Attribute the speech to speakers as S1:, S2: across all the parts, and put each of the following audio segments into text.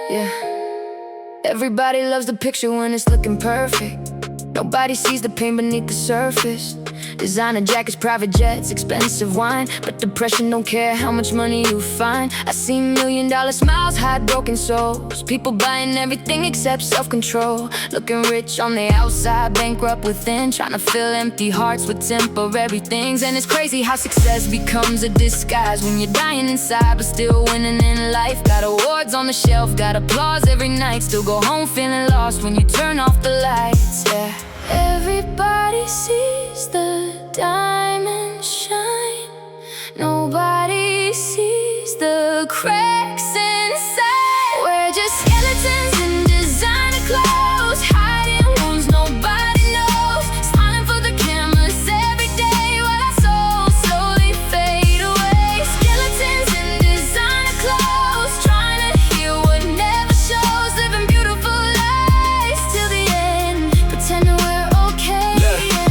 S1: Yeah. Everybody loves the picture when it's looking perfect. Nobody sees the pain beneath the surface. Designer jackets, private jets, expensive wine, but depression don't care how much money you find. I see $1,000,000 smiles hide broken souls. People buying everything except self-control. Looking rich on the outside, bankrupt within, trying to fill empty hearts with temporary things. And it's crazy how success becomes a disguise when you're dying inside but still winning in life. Got awards on the shelf, got applause every night, still go home feeling lost when you turn off the lights. Yeah. Everybody sees the diamonds shine. Nobody sees the cracks inside. We're just skeletons in designer clothes, hiding wounds nobody knows, smiling for the cameras every day while our souls slowly fade away. Skeletons in designer clothes, trying to heal what never shows, living beautiful lives till the end, pretending we're okay.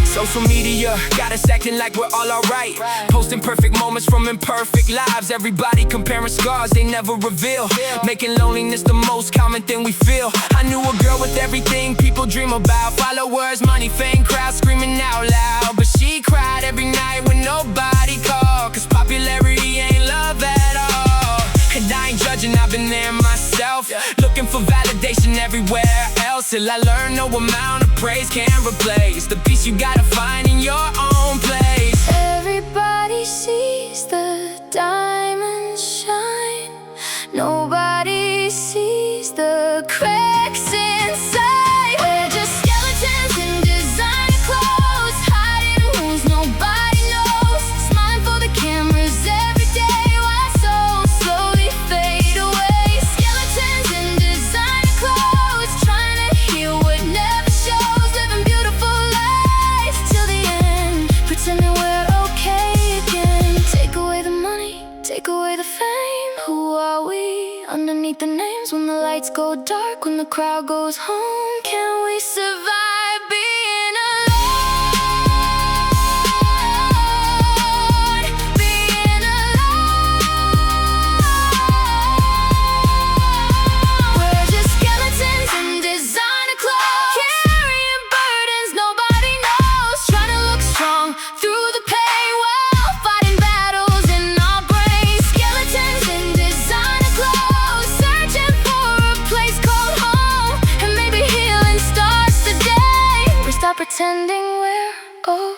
S2: Social media got us acting like we're all alright, posting perfect moments from imperfect lives. Everybody comparing scars they never reveal, making loneliness the most common thing we feel. I knew a girl with everything people dream about, followers, money, fame, crowd screaming out loud. But she cried every night when nobody called, cause popularity ain't love at all. And I ain't judging, I've been there myself, looking for validation everywhere else, till I learned no amount of praise can replace the peace you gotta find in your own place.
S1: Everybody sees the diamonds shine. Nobody sees the cracks inside. We're just skeletons in designer clothes, hiding wounds nobody knows, smiling for the cameras every day while our souls slowly fade away. Skeletons in designer clothes, trying to heal what never shows, living beautiful lives till the end, pretending we're okay again. Take away the money, take away the fame. Who are we underneath the names? When the lights go dark, when the crowd goes home, can we survive being alone? Being alone. We're just skeletons in designer clothes, carrying burdens nobody knows, trying to look strong through the pain while fighting battles in our brains. Skeletons in designer clothes, searching for a place called home, and maybe healing starts today. We stop pretending we're okay.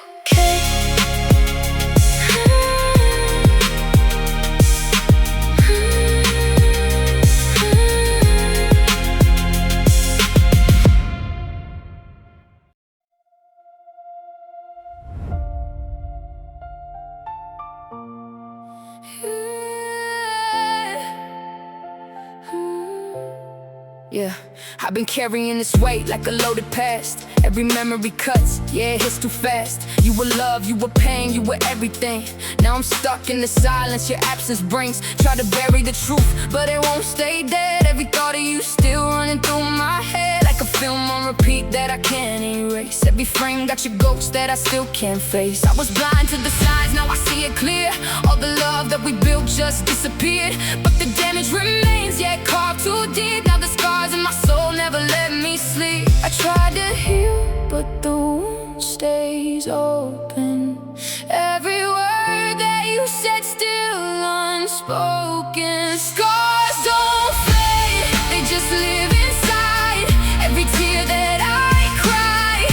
S1: Yeah, I've been carrying this weight like a loaded past. Every memory cuts, yeah, it hits too fast. You were love, you were pain, you were everything. Now I'm stuck in the silence your absence brings. Try to bury the truth, but it won't stay dead. Every thought of you still running through my head, like a film on repeat that I can't erase. Every frame got your ghost that I still can't face. I was blind to the signs, now I see it clear. All the love that we built just disappeared, but the damage remains, yeah, carved too deep. Now the scars in my soul never let me sleep. I tried to heal, but the wound stays open. Every word that you said still unspoken. Scars don't fade, they just live inside. Every tear that I cry,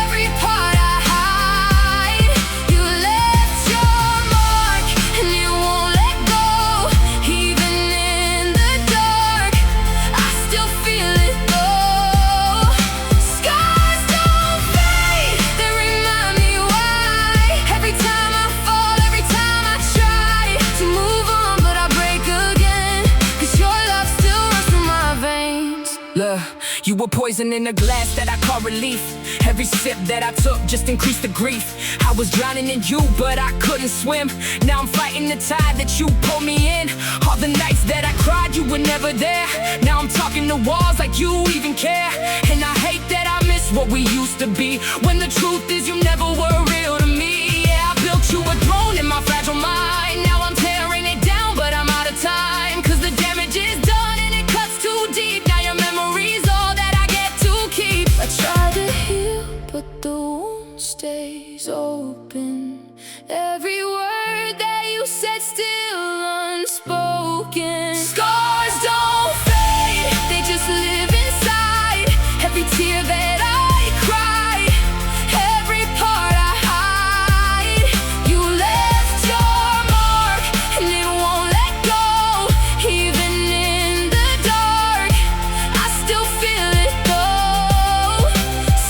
S1: every part I hide. You left your mark and you won't let go. Even in the dark, I still feel it though. Scars don't fade, they remind me why. Every time I fall, every time I try to move on, but I break again, cause your love still runs through my veins.
S2: Look, you were poison in a glass that I call relief. Every sip that I took just increased the grief. I was drowning in you, but I couldn't swim. Now I'm fighting the tide that you pulled me in. All the nights that I cried, you were never there. Now I'm talking to walls like you even care. And I hate that I miss what we used to be, when the truth is you never were real to me. Yeah, I built you a
S1: but the wound stays open. Every word that you said still unspoken. Scars don't fade, they just live inside. Every tear that I cry, every part I hide. You left your mark and it won't let go. Even in the dark, I still feel it though.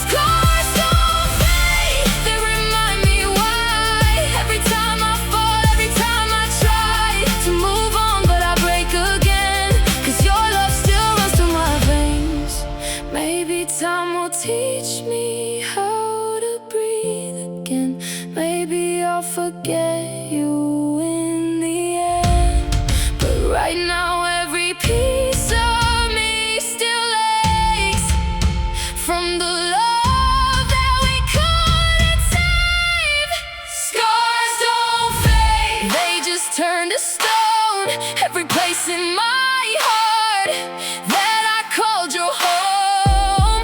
S1: Scars don't fade, they remind me why. Every time I fall, every time I try to move on, but I break again. 'Cause your love still runs through my veins. Maybe time will teach me how to breathe again. Maybe I'll forget you in the end. But right now every piece of me still aches from the love that we couldn't save. Scars don't fade, they just turn to stone. Every place in my heart that I called your home.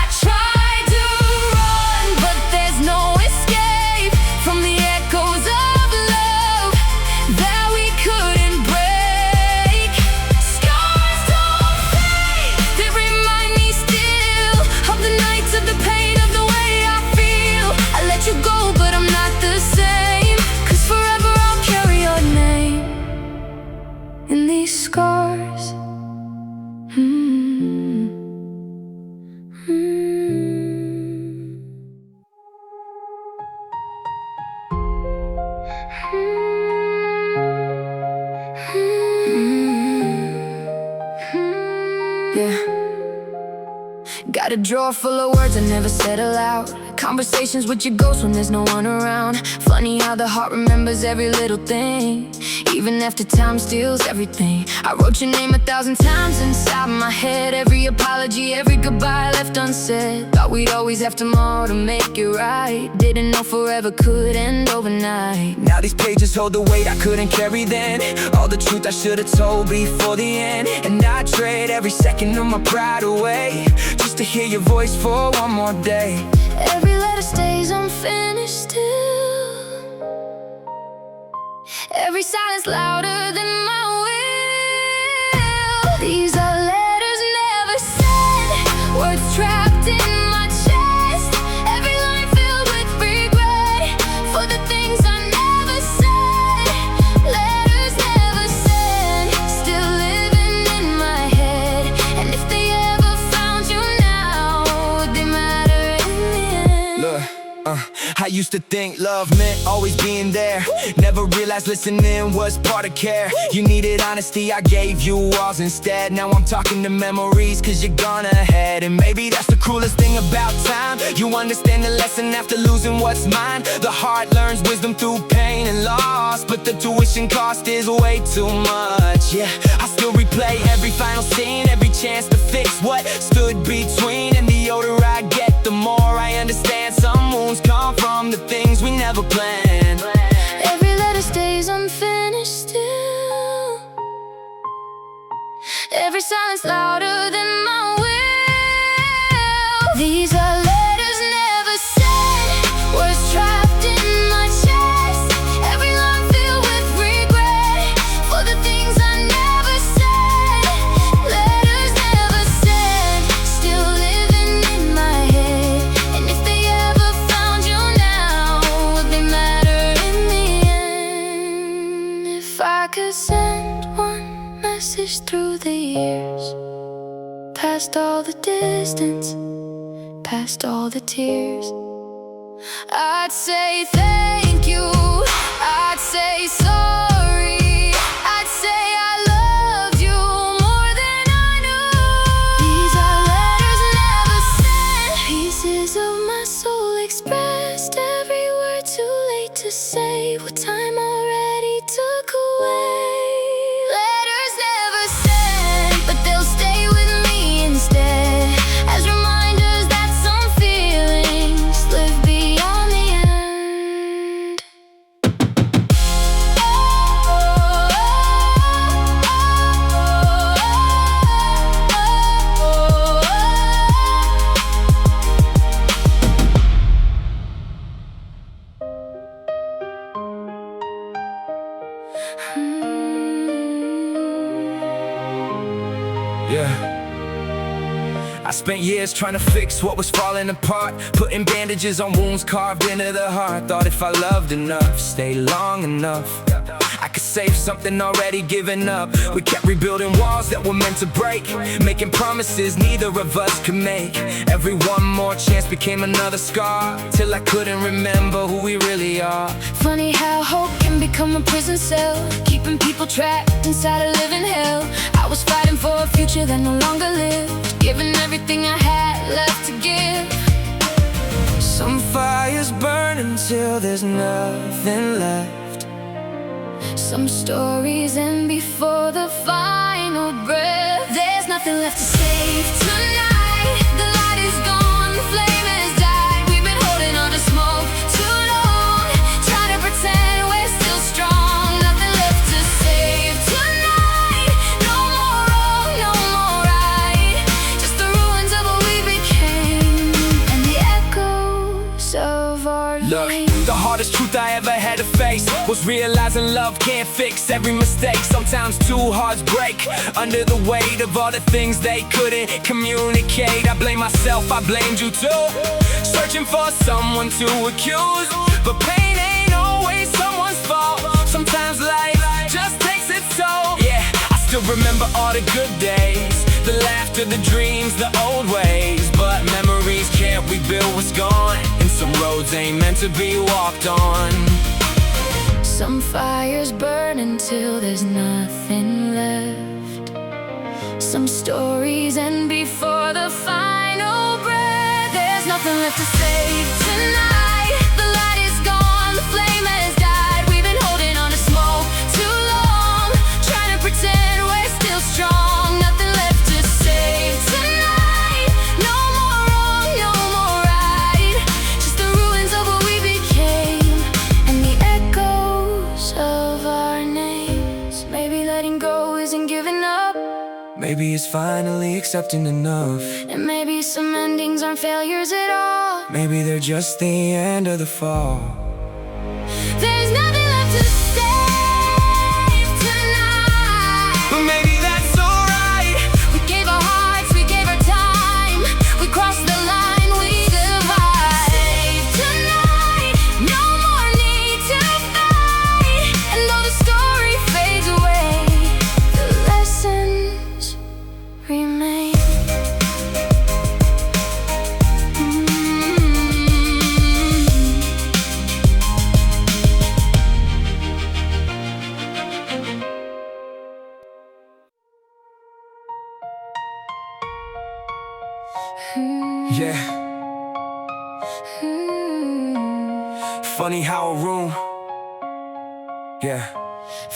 S1: I tried to run, but there's no escape from the echoes of love that we couldn't break. Scars don't fade, they remind me still of the nights, of the pain, of the way I feel. I let you go, but I'm not the same. 'Cause forever I'll carry your name in these scars. Yeah. Got a drawer full of words I never said aloud. Conversations with your ghost when there's no one around. Funny how the heart remembers every little thing, even after time steals everything. I wrote your name 1,000 times inside my head. Every apology, every goodbye left unsaid. Thought we'd always have tomorrow to make it right. Didn't know forever could end overnight.
S2: Now these pages hold the weight I couldn't carry then. All the truth I should've told before the end. And I trade every second of my pride away just to hear your voice for one more day.
S1: Every letter stays unfinished still. Every silence louder than my will. These are letters never said, words trapped in my chest. Every line filled with regret for the things I never said. Letters never sent, still living in my head. And if they ever found you now, would they matter in the end?
S2: Look, I used to think love meant always being there. Never realized listening was part of care. You needed honesty, I gave you walls instead. Now I'm talking to memories 'cause you're gone ahead. And maybe that's the cruelest thing about time. You understand the lesson after losing what's mine. The heart learns wisdom through pain and loss, but the tuition cost is way too much. Yeah, I still replay every final scene, every chance to fix what stood between. And the older I get, the more I understand some wounds come from the things we never planned.
S1: Every letter stays unfinished still. Every silence louder than my will. These are letters never said, words trapped in my chest. Every line filled with regret for the things I never said. Letters never sent, still living in my head. And if they ever found you now, would they matter in the end? If I could send one message through the years, past all the distance, past all the tears, I'd say thank you, I'd say sorry, I'd say I love you more than I knew. These are letters never sent, pieces of my soul expressed. Every word too late to say, what time already took away. Letters never sent, but they'll stay with me instead, as reminders that some feelings live beyond the end.
S2: Spent years trying to fix what was falling apart, putting bandages on wounds carved into the heart. Thought if I loved enough, stayed long enough, I could save something already given up. We kept rebuilding walls that were meant to break, making promises neither of us could make. Every one more chance became another scar, till I couldn't remember who we really are.
S1: Funny how hope can become a prison cell, keeping people trapped inside a living hell. I was fighting for a future that no longer lived, giving everything I had left to give.
S2: Some fires burn until there's nothing left.
S1: Some stories end before the final breath. There's nothing left to save tonight. The light is gone, the flame has died. We've been holding on to smoke too long, trying to pretend we're still strong. Nothing left to save tonight. No more wrong, no more right, just the ruins of what we became, and the echoes of our life.
S2: The hardest truth I ever had to face was realizing love can't fix every mistake. Sometimes two hearts break under the weight of all the things they couldn't communicate. I blame myself, I blamed you too, searching for someone to accuse. But pain ain't always someone's fault. Sometimes life just takes its toll. Yeah, I still remember all the good days, the laughter, the dreams, the old ways. But memories can't rebuild what's gone, and some roads ain't meant to be walked on.
S1: Some fires burn until there's nothing left. Some stories end before the final breath. There's nothing left to save tonight. The light is gone, the flame has died. We've been holding on to smoke too long, trying to pretend we're still strong. Nothing left to save tonight. No more wrong, no more right, just the ruins of what we became, and the echoes of our names. Maybe letting go isn't giving up,
S2: Maybe it's finally accepting enough,
S1: and maybe some endings aren't failures at all.
S2: maybe they're just the end of the fall.
S1: There's nothing left to save tonight,
S2: But maybe that's alright.
S1: we gave our hearts, we gave our time, we crossed the line, we divide. Save tonight, no more need to fight, and though the story fades away, the lessons remain.
S2: Yeah, funny how a room, yeah.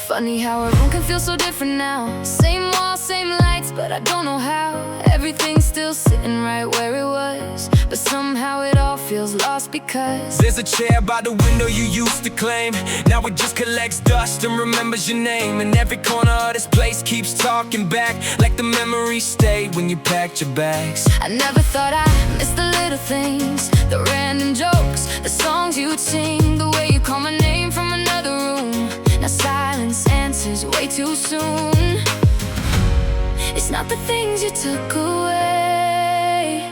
S1: Funny how a room can feel so different now. Same walls, same lights, but I don't know how. Everything's still sitting right where it was, but somehow it all feels lost because
S2: There's a chair by the window you used to claim. Now it just collects dust and remembers your name. And every corner of this place keeps talking back, like the memories stayed when you packed your bags.
S1: I never thought I'd miss the little things, the random jokes, the songs you'd sing, the way you call my name from another room. Now silence answers way too soon. It's not the things you took away,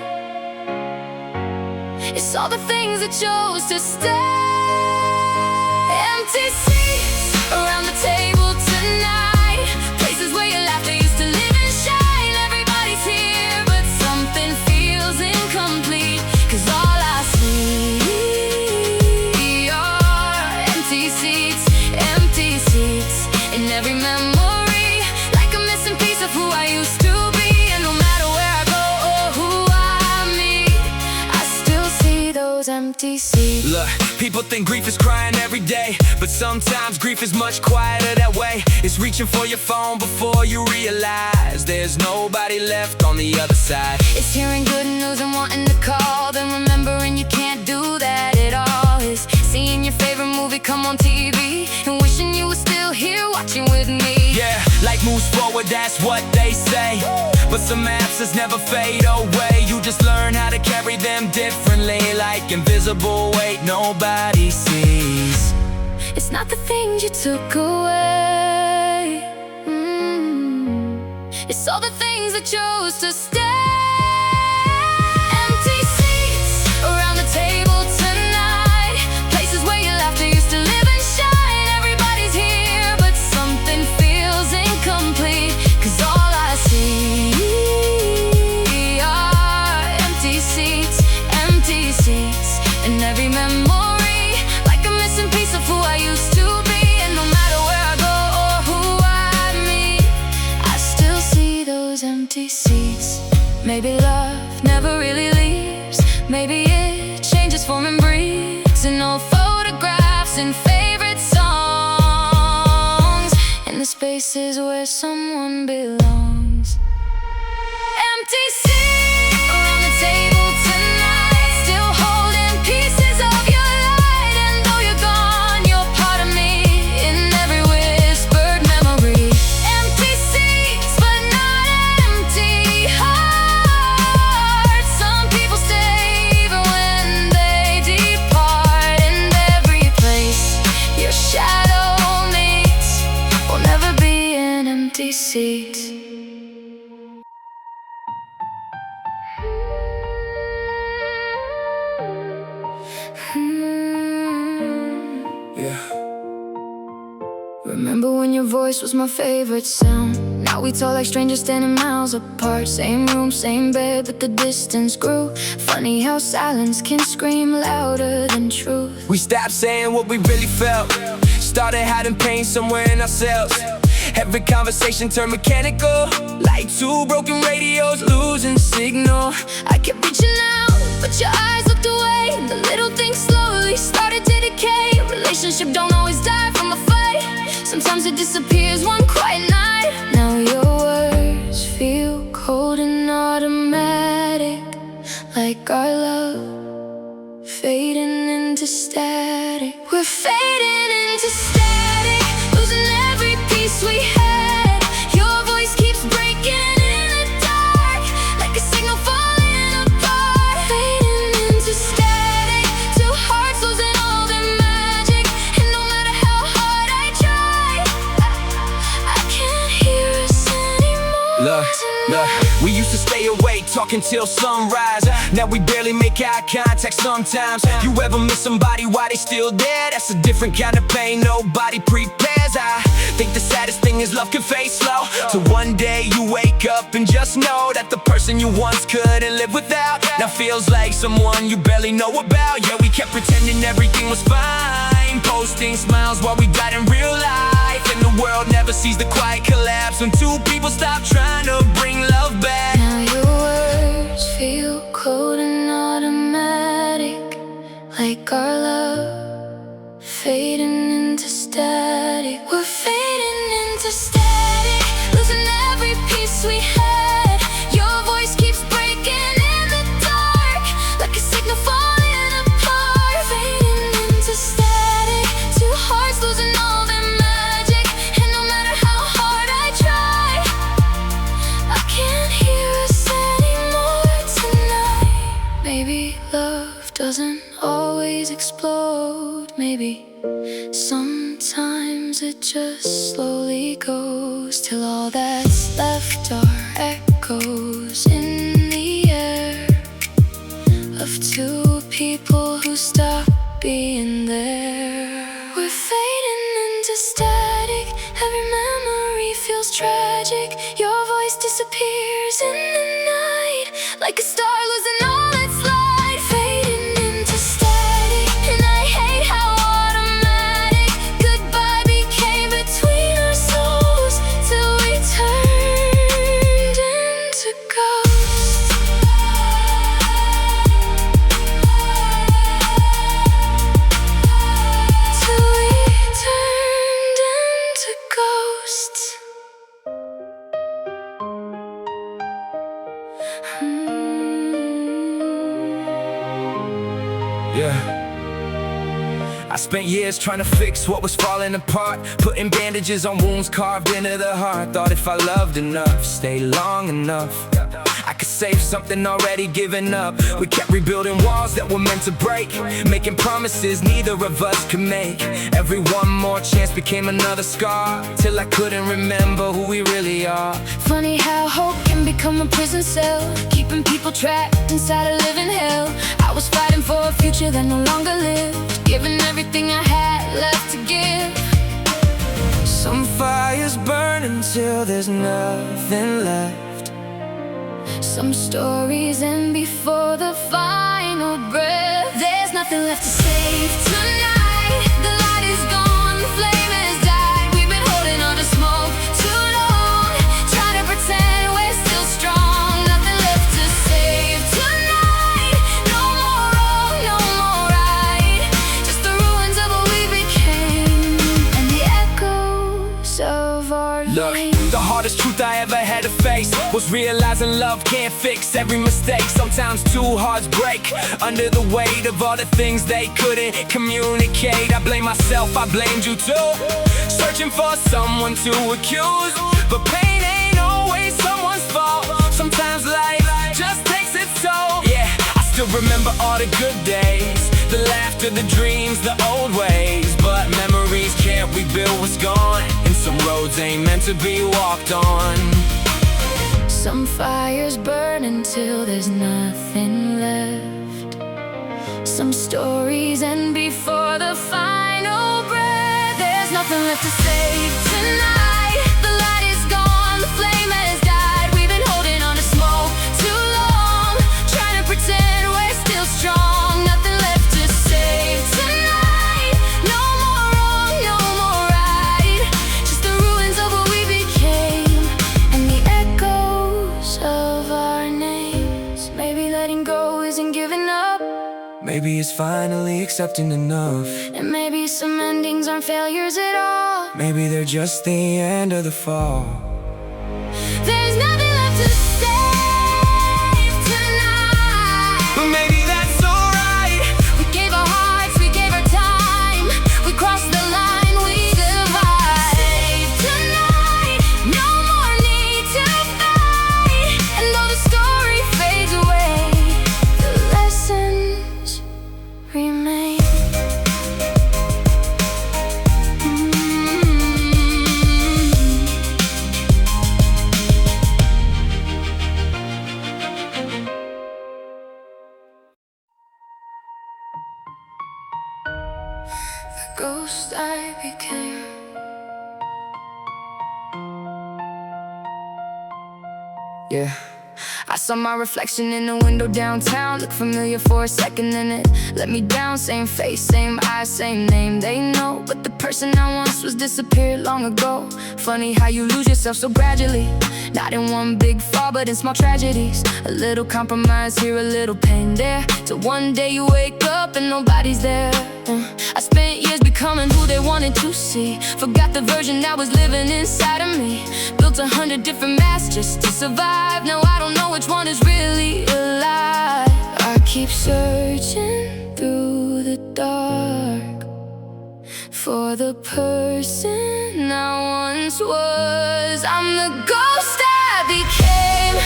S1: it's all the things that chose to stay. Empty seats around the table tonight, places where your laughter used to live and shine. Everybody's here, but something feels incomplete, 'cause all I see are empty seats in every memory, like a missing piece of who I used to be. And no matter where I go or who I meet, I still see those empty seats.
S2: Look, people think grief is crying every day, but sometimes grief is much quieter that way. It's reaching for your phone before you realize there's nobody left on the other side.
S1: It's hearing good news and wanting to call, then remembering you can't do that at all. It's seeing your favorite movie come on TV and wishing you were still here watching with me.
S2: Yeah, life moves forward, that's what they say, but some absence never fade away. You just learn how to carry them differently, like invisible weight nobody sees.
S1: It's not the things you took away, it's all the things that chose to stay. in every memory, like a missing piece of who I used to be. And no matter where I go or who I meet, I still see those empty seats. Maybe love never really leaves. Maybe it changes form and breathes in old photographs and favorite songs, in the spaces where someone belongs. Empty seats around the table tonight, still holding pieces of your light. And though you're gone, you're part of me in every whispered memory. Empty seats, but not empty hearts. Some people stay even when they depart. And every place your shadow meets will never be an empty seat.
S2: Yeah.
S1: Remember when your voice was my favorite sound? Now we talk like strangers standing miles apart. Same room, same bed, but the distance grew. Funny how silence can scream louder than truth.
S2: We stopped saying what we really felt, started hiding pain somewhere in ourselves. Every conversation turned mechanical, like two broken radios losing signal.
S1: I kept reaching out, but your eyes looked away, and the little things slowly started to decay. A relationship don't always die from a fight. Sometimes it disappears one quiet night. Now your words feel cold and automatic, like our love fading into static. We're fading into static, losing every piece we had. Your voice keeps breaking in the dark, like a signal falling apart. Fading into static, two hearts losing all their magic. And no matter how hard I try, I can't hear us anymore.
S2: Look, we used to stay awake, talking till sunrise. Now we barely make eye contact sometimes. You ever miss somebody while they still there? That's a different kind of pain nobody prepares. I think the saddest thing is love can fade slow. So one day you wake up and just know that the person you once couldn't live without now feels like someone you barely know about. Yeah, we kept pretending everything was fine, posting smiles while we got in real life. And the world never sees the quiet collapse when two people stop trying to bring love back.
S1: Now your words feel cold and automatic, like our love fading into static. We're fading into static, losing every piece we had. Your voice keeps breaking in the dark, like a signal falling apart. Fading into static, two hearts losing all their magic. And no matter how hard I try, I can't hear us anymore tonight. Maybe love doesn't always explode. Maybe sometimes it just slowly goes, till all that's left are echoes in the air of two people who stop being there. We're fading into static, every memory feels tragic. Your voice disappears in the night, like a star losing all its light. Fading into static, and I hate how automatic goodbye became between our souls, till we turned into ghosts. Till we turned into ghosts.
S2: Yeah. I spent years trying to fix what was falling apart, putting bandages on wounds carved into the heart. Thought if I loved enough, stayed long enough, I could save something already given up. We kept rebuilding walls that were meant to break, making promises neither of us could make. Every one more chance became another scar, till I couldn't remember who we really are.
S1: Funny how hope can become a prison cell, keeping people trapped inside a living hell. I was fighting for a future that no longer lived, giving everything I had left to give.
S2: Some fires burn until there's nothing left.
S1: Some stories end before the final breath. There's nothing nothing left to save tonight. The light is gone, the flame has died. We've been holding on to smoke too long, trying to pretend we're still strong. Nothing left to save tonight. No more wrong, no more right. Just the ruins of what we became, and the echoes of our
S2: Look, the hardest truth I ever had to face was realizing love can't fix every mistake. Sometimes two hearts break under the weight of all the things they couldn't communicate. I blame myself, I blamed you too, searching for someone to accuse. But pain ain't always someone's fault. Sometimes life just takes its toll. Yeah, I still remember all the good days, the laughter, the dreams, the old ways. But memories can't rebuild what's gone, and some roads ain't meant to be walked on.
S1: Some fires burn until there's nothing left. Some stories end before the final breath. There's nothing left to save tonight. The light is gone, the flame has died. We've been holding on to smoke too long, trying to pretend we're still strong. Nothing left to save tonight. No more wrong, no more right. Just the ruins of what we became, and the echoes of our names. Maybe letting go isn't giving up.
S2: Maybe it's finally accepting enough.
S1: And maybe some endings aren't failures at all.
S2: Maybe they're just the end of the fall.
S1: There's nothing left to save tonight.
S2: But maybe that's alright.
S1: We gave our hearts, we gave our time. We crossed the line, we divide. Save tonight. No more need to fight. And though the story fades away, the lessons remain. The ghost I became.
S2: Yeah.
S1: I saw my reflection in the window downtown. Looked familiar for a second, then it let me down. Same face, same eyes, same name they know. But the person I once was disappeared long ago. Funny how you lose yourself so gradually, not in one big fall, but in small tragedies. A little compromise here, a little pain there, till one day you wake up and nobody's there. I spent years becoming who they wanted to see. Forgot the version that was living inside of me. Built 100 different masks just to survive. Now I don't know which one is really alive. I keep searching through the dark for the person I once was. I'm the ghost I became,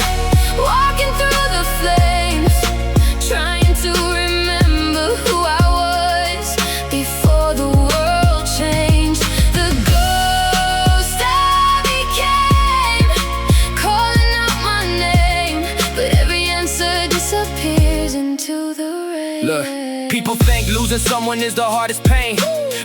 S1: walking through the flames, trying to remember who I was before the world changed. The ghost I became, calling out my name, but every answer disappears into the rain.
S2: Look, people think losing someone is the hardest pain,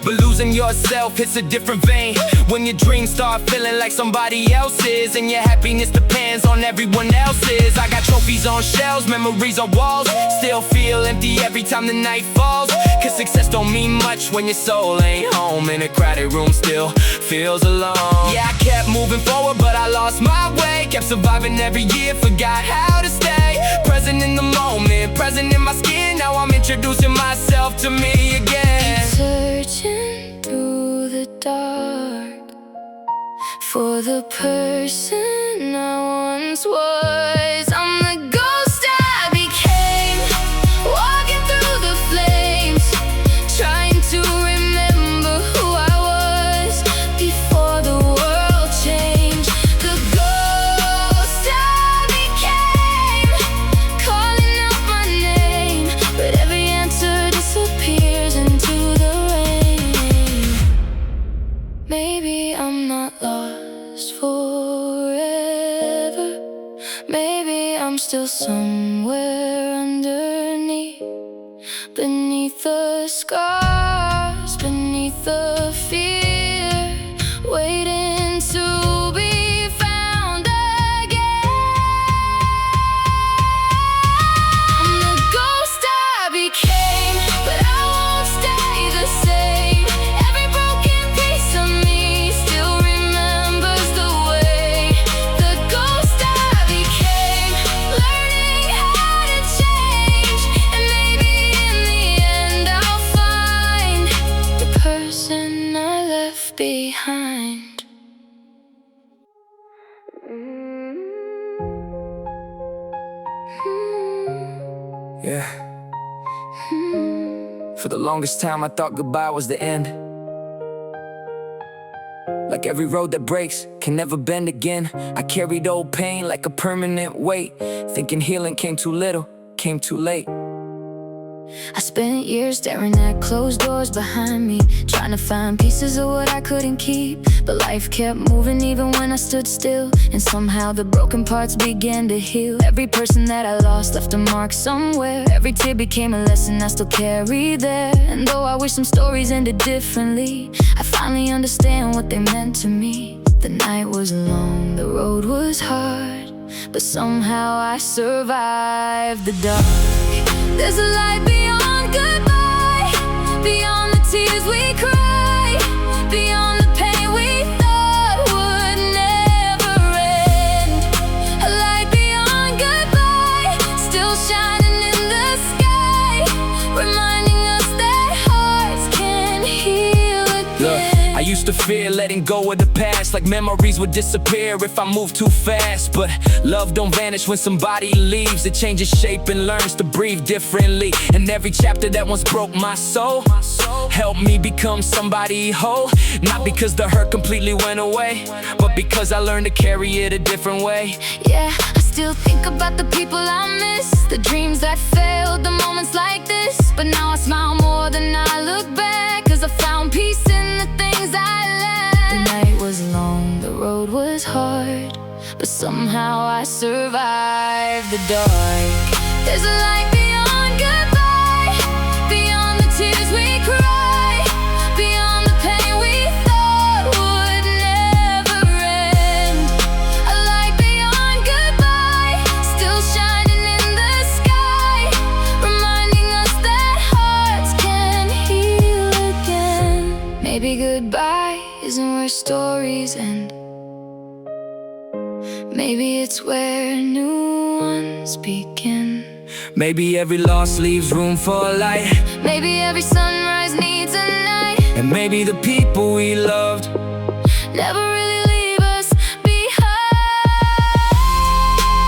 S2: but losing yourself hits a different vein. When your dreams start feeling like somebody else's, and your happiness depends on everyone else's. I got trophies on shelves, memories on walls, still feel empty every time the night falls. Cause success don't mean much when your soul ain't home, in a crowded room still feels alone. Yeah, I kept moving forward, but I lost my way. Kept surviving every year, forgot how to stay present in the moment, present in my skin. Now I'm introducing myself to me again.
S1: Searching through the dark for the person I once was. I'm the ghost I became, walking through the flames, trying to remember who I was before the world changed. The ghost I became, calling out my name, but every answer disappears into the rain. Maybe I'm not lost forever. Maybe I'm still somewhere underneath, beneath the scars, beneath the fear, waiting to be found again. I'm the ghost I became, but I
S2: Yeah. For the longest time I thought goodbye was the end. Like every road that breaks can never bend again. I carried old pain like a permanent weight, thinking healing came too little, came too late.
S1: I spent years staring at closed doors behind me, trying to find pieces of what I couldn't keep. But life kept moving even when I stood still, and somehow the broken parts began to heal. Every person that I lost left a mark somewhere. Every tear became a lesson I still carry there. And though I wish some stories ended differently, I finally understand what they meant to me. The night was long, the road was hard, but somehow I survived the dark. There's a light beyond goodbye, beyond the tears we cry, beyond the pain we thought would never end. A light beyond goodbye, still shining in the sky, reminding us that hearts can heal again.
S2: Look, I used to fear letting go of the past, like memories would disappear if I moved too fast. But love don't vanish when somebody leaves. It changes shape and learns to breathe differently. And every chapter that once broke my soul helped me become somebody whole. Not because the hurt completely went away, but because I learned to carry it a different way.
S1: Yeah, I still think about the people I miss, the dreams that failed, the moments like this. But now I smile more than I look back, 'cause I found peace in the things I lacked. The night was long, the road was hard, but somehow I survived the dark. There's a light beyond goodbye, beyond the tears we cry, beyond the pain we thought would never end. A light beyond goodbye, still shining in the sky, reminding us that hearts can heal again. Maybe goodbye isn't where stories end. Maybe it's where new ones begin.
S2: Maybe every loss leaves room for a light.
S1: Maybe every sunrise needs a night.
S2: And maybe the people we loved
S1: never really leave us behind.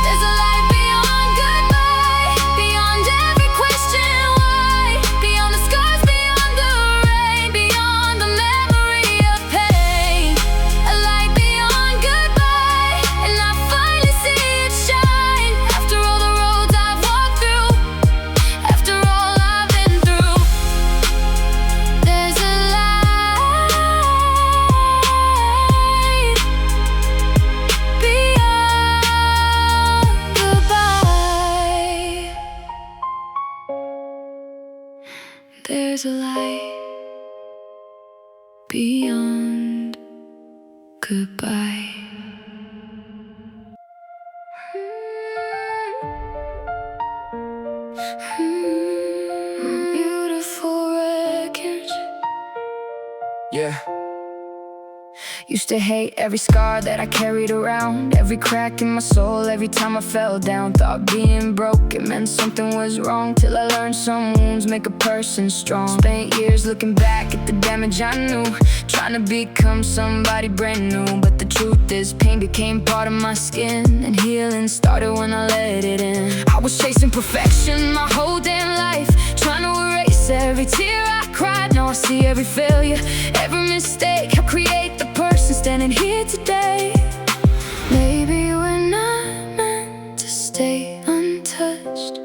S1: There's a light beyond goodbye, beyond every question why, beyond the scars, beyond the rain, beyond the memory of pain. A light beyond goodbye, and I finally see it shine. After all the roads I've walked through, after all I've been through, there's a light beyond goodbye. There's a light beyond goodbye. Beautiful wreckage.
S2: Yeah.
S1: Used to hate every scar that I carried around, every crack in my soul, every time I fell down. Thought being broke, it meant something was wrong, till I learned some wounds make a person strong. Spent years looking back at the damage I knew, trying to become somebody brand new. But the truth is, pain became part of my skin, and healing started when I let it in. I was chasing perfection my whole damn life, trying to erase every tear I cried. Now I see every failure, every mistake, help create the person standing here today. Maybe we're not meant to stay untouched.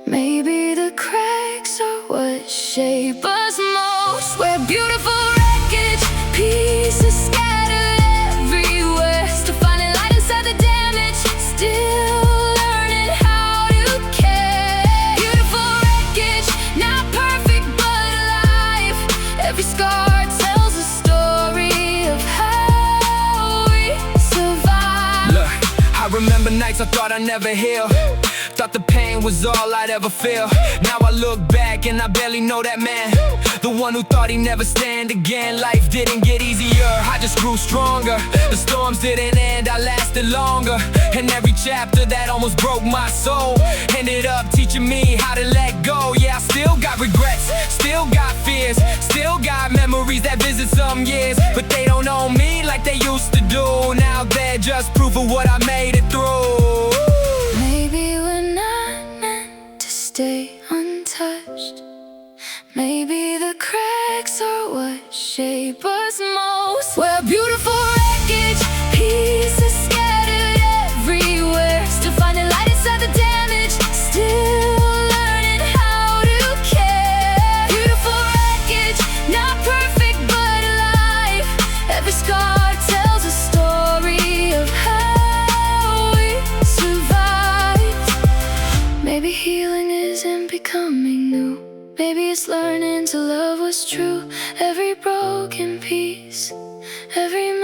S1: Maybe the cracks are what shape us most. We're beautiful wreckage, pieces scattered everywhere, still finding light inside the damage, still learning how to care. Beautiful wreckage, not perfect but alive. Every scar tells a story of how we survived.
S2: Look, I remember nights I thought I'd never heal, thought the pain was all I'd ever feel. Now I look back and I barely know that man, the one who thought he'd never stand again. Life didn't get easier, I just grew stronger. The storms didn't end, I lasted longer. And every chapter that almost broke my soul ended up teaching me how to let go. Yeah, I still got regrets, still got fears, still got memories that visit some years, but they don't own me like they used to do. Now they're just proof of what I made it through.
S1: Maybe we're not meant to stay stay untouched. Maybe the cracks are what shape us most. We're beautiful wreckage, pieces scattered everywhere. Still finding light inside the damage, still learning how to care. Beautiful wreckage, not perfect but alive. Every scar tells a story of how we survived. Maybe healing isn't becoming new. Maybe it's learning to love what's true. Every broken piece, every